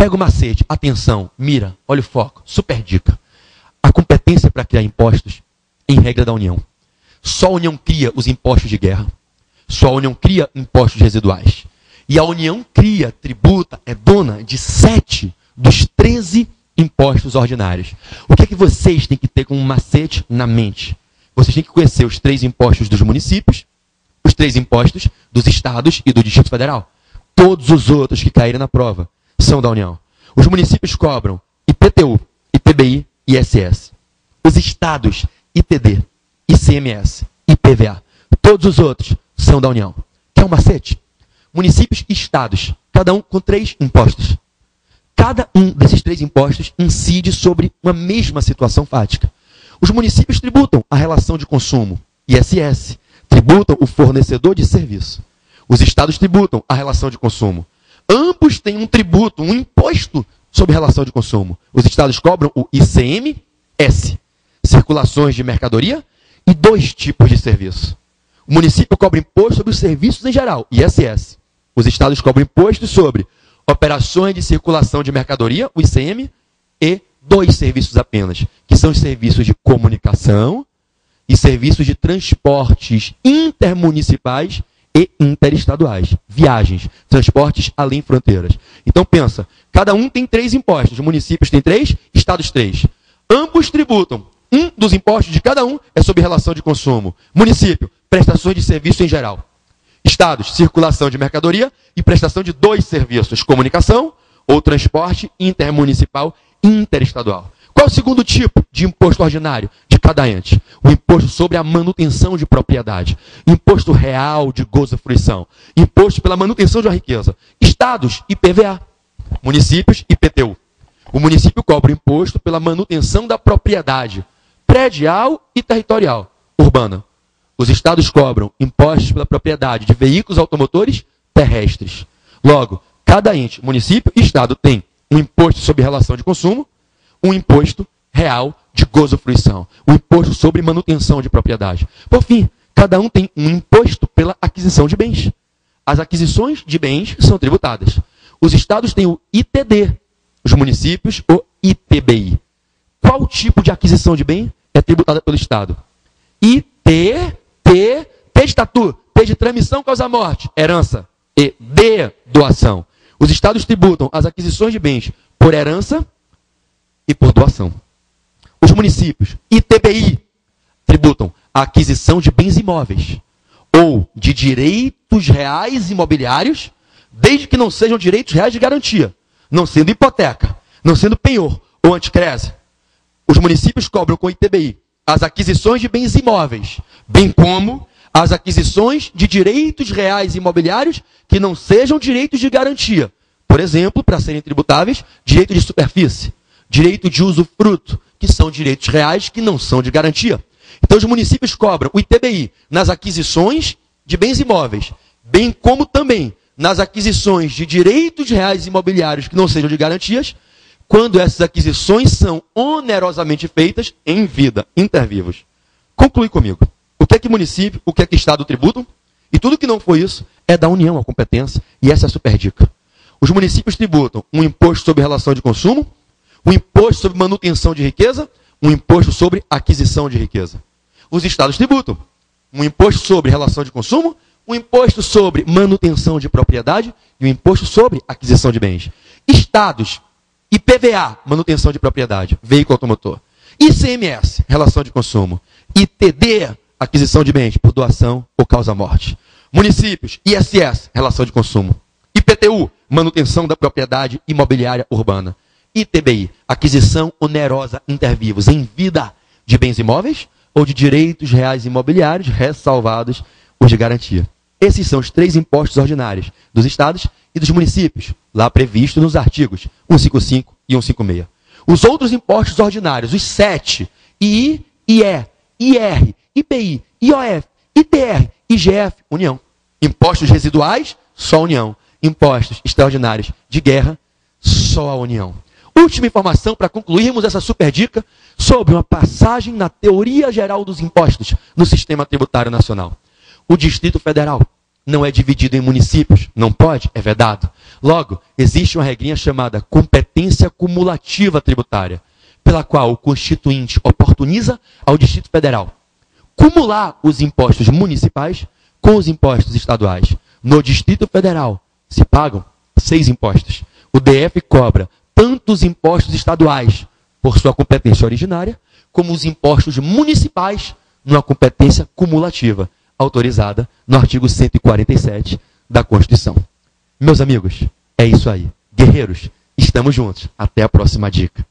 Pega o macete, atenção, mira, olha o foco, super dica. A competência para criar impostos, em regra da União. Só a União cria os impostos de guerra. Só a União cria impostos residuais. E a União cria, tributa, é dona de 7 dos 13 impostos ordinários. O que é que vocês têm que ter como macete na mente? Vocês têm que conhecer os 3 impostos dos municípios, os 3 impostos dos estados e do Distrito Federal. Todos os outros que caírem na prova são da União. Os municípios cobram IPTU, ITBI e ISS. Os estados, ITD, ICMS, IPVA. Todos os outros são da União. Quer um macete? Municípios e estados, cada um com 3 impostos. Cada um desses 3 impostos incide sobre uma mesma situação fática. Os municípios tributam a relação de consumo, ISS, tributam o fornecedor de serviço. Os estados tributam a relação de consumo. Ambos têm um tributo, um imposto sobre relação de consumo. Os estados cobram o ICMS, circulações de mercadoria e 2 tipos de serviço. O município cobra imposto sobre os serviços em geral, ISS. Os estados cobram imposto sobre operações de circulação de mercadoria, o ICM, e 2 serviços apenas, que são os serviços de comunicação e serviços de transportes intermunicipais e interestaduais. Viagens, transportes além fronteiras. Então pensa, cada um tem 3 impostos. Os municípios têm 3, estados 3. Ambos tributam. Um dos impostos de cada um é sobre relação de consumo. Município, prestações de serviço em geral. Estados, circulação de mercadoria e prestação de 2 serviços, comunicação ou transporte intermunicipal e interestadual. Qual é o segundo tipo de imposto ordinário de cada ente? O imposto sobre a manutenção de propriedade. Imposto real de gozo e fruição. Imposto pela manutenção de uma riqueza. Estados, IPVA. Municípios, IPTU. O município cobra imposto pela manutenção da propriedade predial e territorial, urbana. Os estados cobram impostos pela propriedade de veículos automotores terrestres. Logo, cada ente, município e estado tem um imposto sobre relação de consumo, um imposto real de gozo e fruição, um imposto sobre manutenção de propriedade. Por fim, cada um tem um imposto pela aquisição de bens. As aquisições de bens são tributadas. Os estados têm o ITD, os municípios o ITBI. Qual tipo de aquisição de bem é tributada pelo estado? T de tatu, T de transmissão causa morte, herança, e D, doação. Os estados tributam as aquisições de bens por herança e por doação. Os municípios, ITBI, tributam a aquisição de bens imóveis ou de direitos reais imobiliários, desde que não sejam direitos reais de garantia, não sendo hipoteca, não sendo penhor ou anticrese. Os municípios cobram com o ITBI as aquisições de bens imóveis, bem como as aquisições de direitos reais imobiliários que não sejam direitos de garantia. Por exemplo, para serem tributáveis, direito de superfície, direito de usufruto, que são direitos reais que não são de garantia. Então, os municípios cobram o ITBI nas aquisições de bens imóveis, bem como também nas aquisições de direitos reais imobiliários que não sejam de garantias, quando essas aquisições são onerosamente feitas em vida, inter vivos. Conclui comigo. O que é que município, o que é que estado tributam? E tudo que não for isso é da União a competência, e essa é a super dica. Os municípios tributam um imposto sobre relação de consumo, um imposto sobre manutenção de riqueza, um imposto sobre aquisição de riqueza. Os estados tributam um imposto sobre relação de consumo, um imposto sobre manutenção de propriedade e um imposto sobre aquisição de bens. Estados, IPVA, manutenção de propriedade, veículo automotor. ICMS, relação de consumo. ITD, aquisição de bens por doação ou causa-morte. Municípios, ISS, relação de consumo. IPTU, manutenção da propriedade imobiliária urbana. ITBI, aquisição onerosa intervivos em vida de bens imóveis ou de direitos reais imobiliários, ressalvados os de garantia. Esses são os 3 impostos ordinários dos estados e dos municípios, lá previsto nos artigos 155 e 156. Os outros impostos ordinários, os 7, II, IE, IR, IPI, IOF, ITR, IGF, União. Impostos residuais, só a União. Impostos extraordinários de guerra, só a União. Última informação para concluirmos essa super dica sobre uma passagem na teoria geral dos impostos no sistema tributário nacional. O Distrito Federal não é dividido em municípios. Não pode? É vedado. Logo, existe uma regrinha chamada competência cumulativa tributária, pela qual o constituinte oportuniza ao Distrito Federal cumular os impostos municipais com os impostos estaduais. No Distrito Federal se pagam 6 impostos. O DF cobra tanto os impostos estaduais por sua competência originária, como os impostos municipais numa competência cumulativa, autorizada no artigo 147 da Constituição. Meus amigos, é isso aí. Guerreiros, estamos juntos. Até a próxima dica.